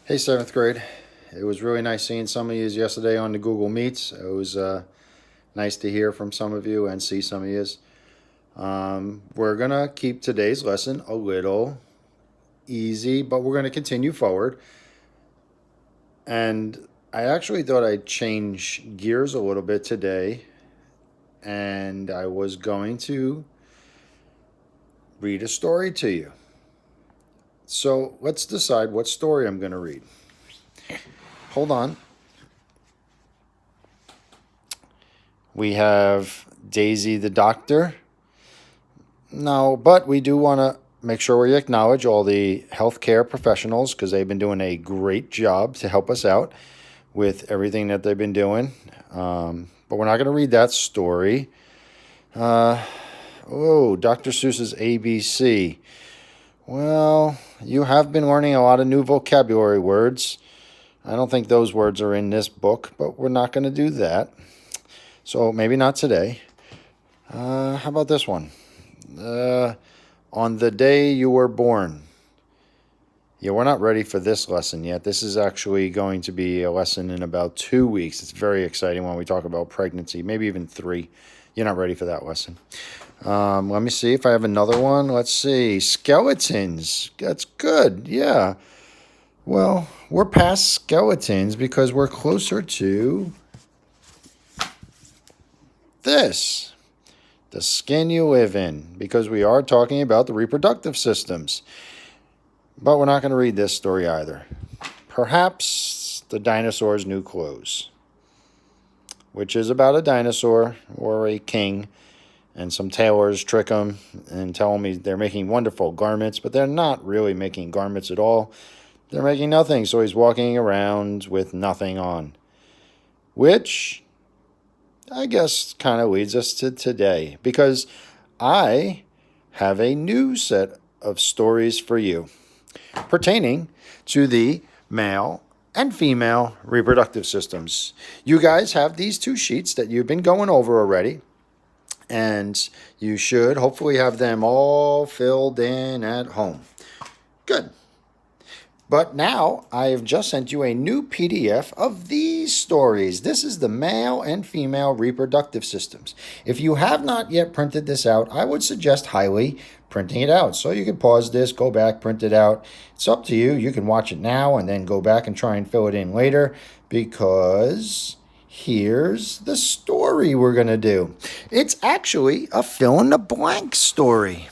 Hey, seventh grade. It was really nice seeing some of you yesterday on the Google Meets. It was nice to hear from some of you and see some of you. We're going to keep today's lesson a little easy, but we're going to continue forward. And I actually thought I'd change gears a little bit today, and I was going to read a story to you. So let's decide what story I'm going to read. Hold on. We have Daisy the doctor. No, but we do want to make sure we acknowledge all the healthcare professionals because they've been doing a great job to help us out with everything that they've been doing. But we're not going to read that story. Dr. Seuss's ABC. Well, you have been learning a lot of new vocabulary words. I don't think those words are in this book, but we're not going to do that. So maybe not today. How about this one? On the day you were born. Yeah, we're not ready for this lesson yet. This is actually going to be a lesson in about 2 weeks. It's very exciting when we talk about pregnancy, maybe even 3. You're not ready for that lesson. Let me see if I have another one. Let's see. Skeletons. That's good. Yeah. Well, we're past skeletons because we're closer to this. The skin you live in, because we are talking about the reproductive systems. But we're not going to read this story either. Perhaps the dinosaur's new clothes, which is about a dinosaur or a king, and some tailors trick him and tell him they're making wonderful garments, but they're not really making garments at all. They're making nothing, so he's walking around with nothing on, which I guess kind of leads us to today, because I have a new set of stories for you pertaining to the male and female reproductive systems. You guys have these 2 sheets that you've been going over already, and you should hopefully have them all filled in at home. Good. But now I have just sent you a new PDF of these stories. This is the male and female reproductive systems. If you have not yet printed this out, I would suggest highly printing it out. So you can pause this, go back, print it out. It's up to you. You can watch it now and then go back and try and fill it in later, because here's the story we're going to do. It's actually a fill-in-the-blank story.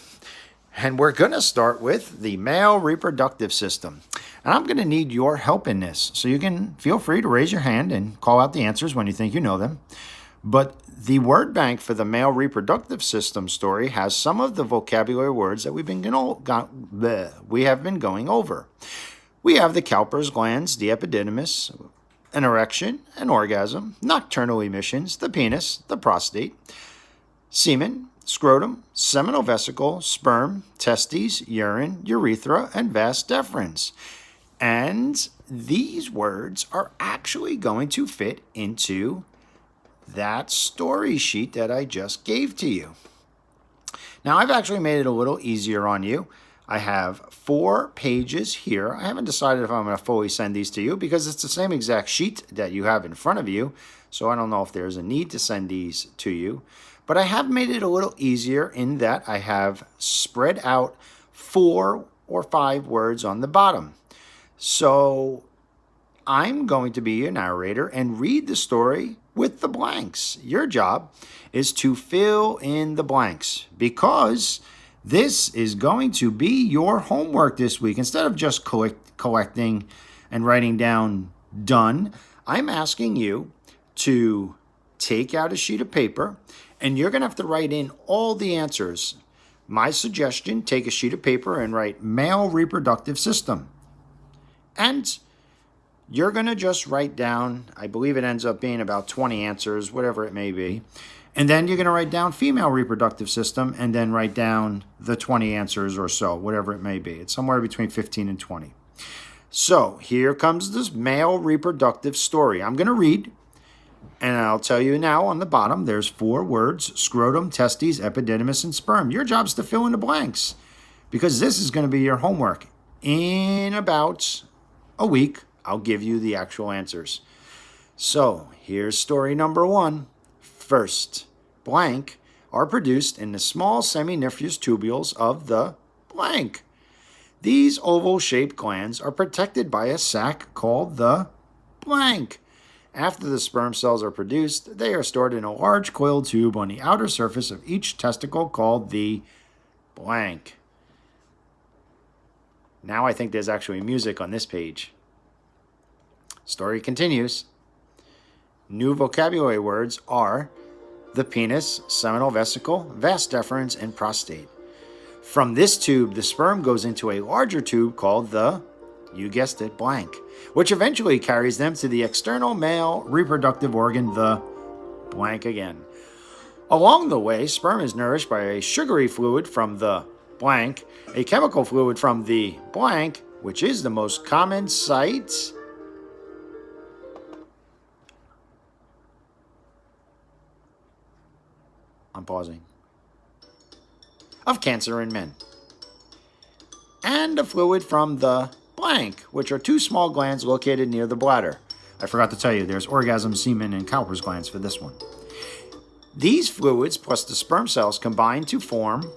And we're going to start with the male reproductive system. And I'm going to need your help in this. So you can feel free to raise your hand and call out the answers when you think you know them. But the word bank for the male reproductive system story has some of the vocabulary words that we have been going over. We have the Cowper's glands, the epididymis, an erection, an orgasm, nocturnal emissions, the penis, the prostate, semen, scrotum, seminal vesicle, sperm, testes, urine, urethra, and vas deferens. And these words are actually going to fit into that story sheet that I just gave to you. Now, I've actually made it a little easier on you. I have 4 pages here. I haven't decided if I'm going to fully send these to you because it's the same exact sheet that you have in front of you. So I don't know if there's a need to send these to you. But I have made it a little easier in that I have spread out 4 or 5 words on the bottom. So I'm going to be your narrator and read the story with the blanks. Your job is to fill in the blanks, because this is going to be your homework this week. Instead of just collecting and writing down done, I'm asking you to take out a sheet of paper, and you're going to have to write in all the answers. My suggestion, take a sheet of paper and write male reproductive system. And you're going to just write down, I believe it ends up being about 20 answers, whatever it may be. And then you're going to write down female reproductive system and then write down the 20 answers or so, whatever it may be. It's somewhere between 15 and 20. So here comes this male reproductive story. I'm going to read. And I'll tell you now on the bottom, there's 4 words: scrotum, testes, epididymis, and sperm. Your job's to fill in the blanks, because this is going to be your homework in about a week I'll give you the actual answers. So here's story number 1. First, blank are produced in the small seminiferous tubules of the blank. These oval-shaped glands are protected by a sac called the blank. After the sperm cells are produced, they are stored in a large coiled tube on the outer surface of each testicle called the blank. Now I think there's actually music on this page. Story continues. New vocabulary words are the penis, seminal vesicle, vas deferens, and prostate. From this tube, the sperm goes into a larger tube called the, you guessed it, blank, which eventually carries them to the external male reproductive organ, the blank again. Along the way, sperm is nourished by a sugary fluid from the blank, a chemical fluid from the blank, which is the most common site I'm pausing, of cancer in men, and a fluid from the blank, which are 2 small glands located near the bladder. I forgot to tell you, there's orgasm, semen, and Cowper's glands for this one. These fluids plus the sperm cells combine to form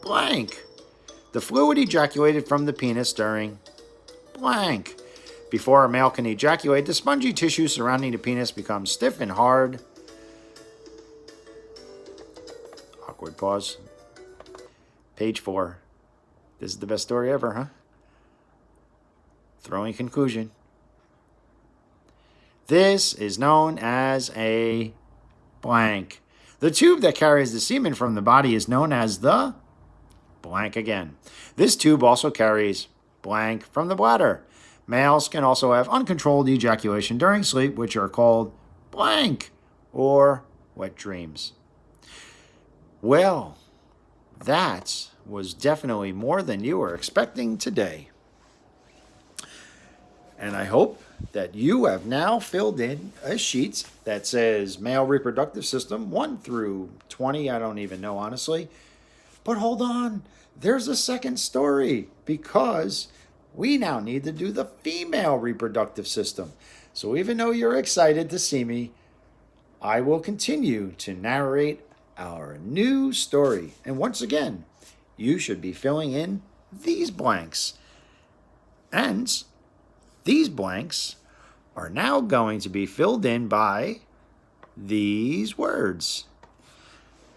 blank. The fluid ejaculated from the penis during blank. Before a male can ejaculate, the spongy tissue surrounding the penis becomes stiff and hard. Awkward pause. Page 4. This is the best story ever, huh? Throwing conclusion. This is known as a blank. The tube that carries the semen from the body is known as the blank again. This tube also carries blank from the bladder. Males can also have uncontrolled ejaculation during sleep, which are called blank or wet dreams. Well, that was definitely more than you were expecting today. And I hope that you have now filled in a sheet that says male reproductive system 1 through 20. I don't even know, honestly. But hold on, there's a second story because we now need to do the female reproductive system. So even though you're excited to see me, I will continue to narrate our new story. And once again, you should be filling in these blanks. And these blanks are now going to be filled in by these words.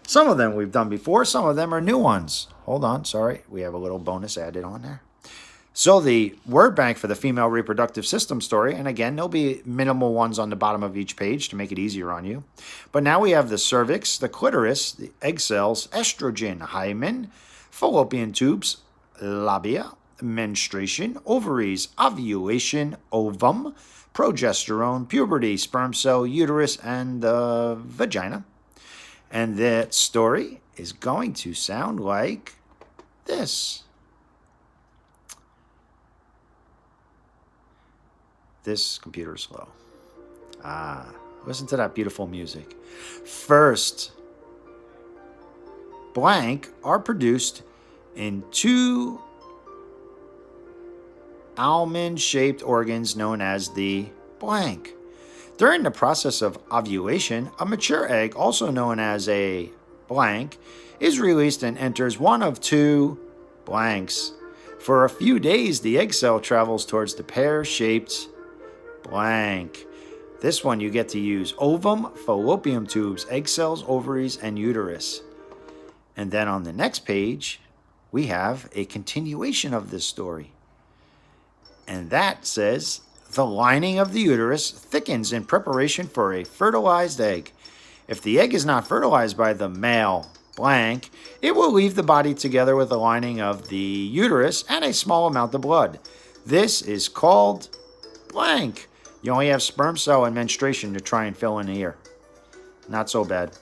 Some of them we've done before, some of them are new ones. Hold on, sorry, we have a little bonus added on there. So the word bank for the female reproductive system story, and again, there'll be minimal ones on the bottom of each page to make it easier on you. But now we have the cervix, the clitoris, the egg cells, estrogen, hymen, fallopian tubes, labia, menstruation, ovaries, ovulation, ovum, progesterone, puberty, sperm cell, uterus, and the vagina. And that story is going to sound like this. This computer is slow. Listen to that beautiful music. First, blank are produced in 2 almond-shaped organs known as the blank. During the process of ovulation, a mature egg, also known as a blank, is released and enters one of 2 blanks. For a few days, the egg cell travels towards the pear-shaped blank. This one you get to use ovum, fallopian tubes, egg cells, ovaries, and uterus. And then on the next page, we have a continuation of this story. And that says, the lining of the uterus thickens in preparation for a fertilized egg. If the egg is not fertilized by the male blank, it will leave the body together with the lining of the uterus and a small amount of blood. This is called blank. You only have sperm cell and menstruation to try and fill in here. Not so bad.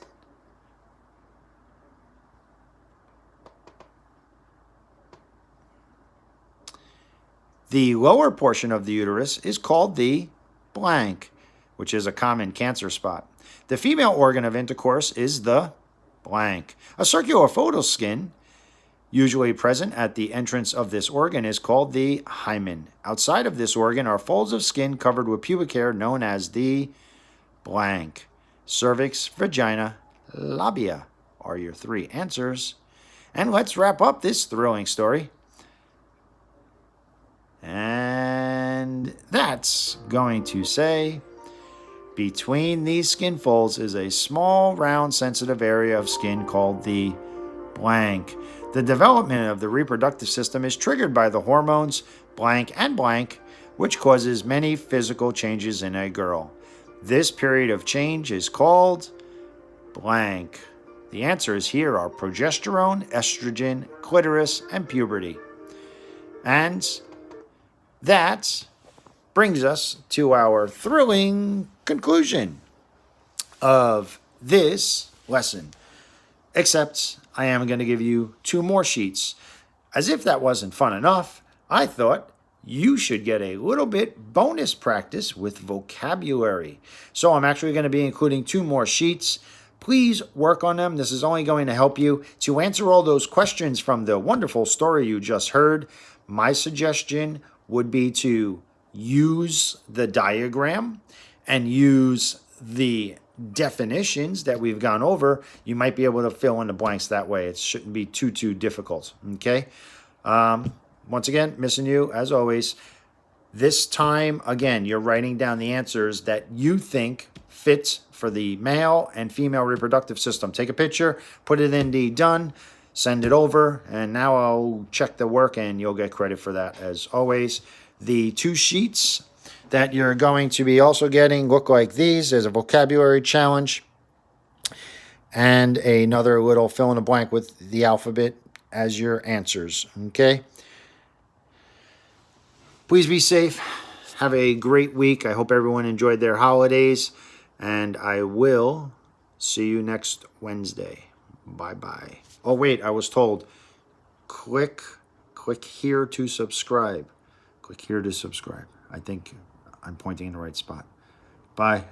The lower portion of the uterus is called the blank, which is a common cancer spot. The female organ of intercourse is the blank. A circular photoskin usually present at the entrance of this organ, is called the hymen. Outside of this organ are folds of skin covered with pubic hair known as the blank. Cervix, vagina, labia are your 3 answers. And let's wrap up this thrilling story. And that's going to say, between these skin folds is a small, round, sensitive area of skin called the blank. The development of the reproductive system is triggered by the hormones blank and blank, which causes many physical changes in a girl. This period of change is called blank. The answers here are progesterone, estrogen, clitoris, and puberty. And that brings us to our thrilling conclusion of this lesson. Except I am going to give you 2 more sheets. As if that wasn't fun enough, I thought you should get a little bit bonus practice with vocabulary. So I'm actually going to be including 2 more sheets. Please work on them. This is only going to help you to answer all those questions from the wonderful story you just heard. My suggestion would be to use the diagram and use the definitions that we've gone over. You might be able to fill in the blanks that way. It shouldn't be too difficult. Okay. Once again, missing you as always. This time, again, you're writing down the answers that you think fits for the male and female reproductive system. Take a picture, put it in the done, send it over, and now I'll check the work and you'll get credit for that as always. The 2 sheets that you're going to be also getting look like these. There's a vocabulary challenge and another little fill in the blank with the alphabet as your answers. Okay? Please be safe. Have a great week. I hope everyone enjoyed their holidays, and I will see you next Wednesday. Bye-bye. Oh, wait, I was told, click here to subscribe. Click here to subscribe. I think I'm pointing in the right spot. Bye.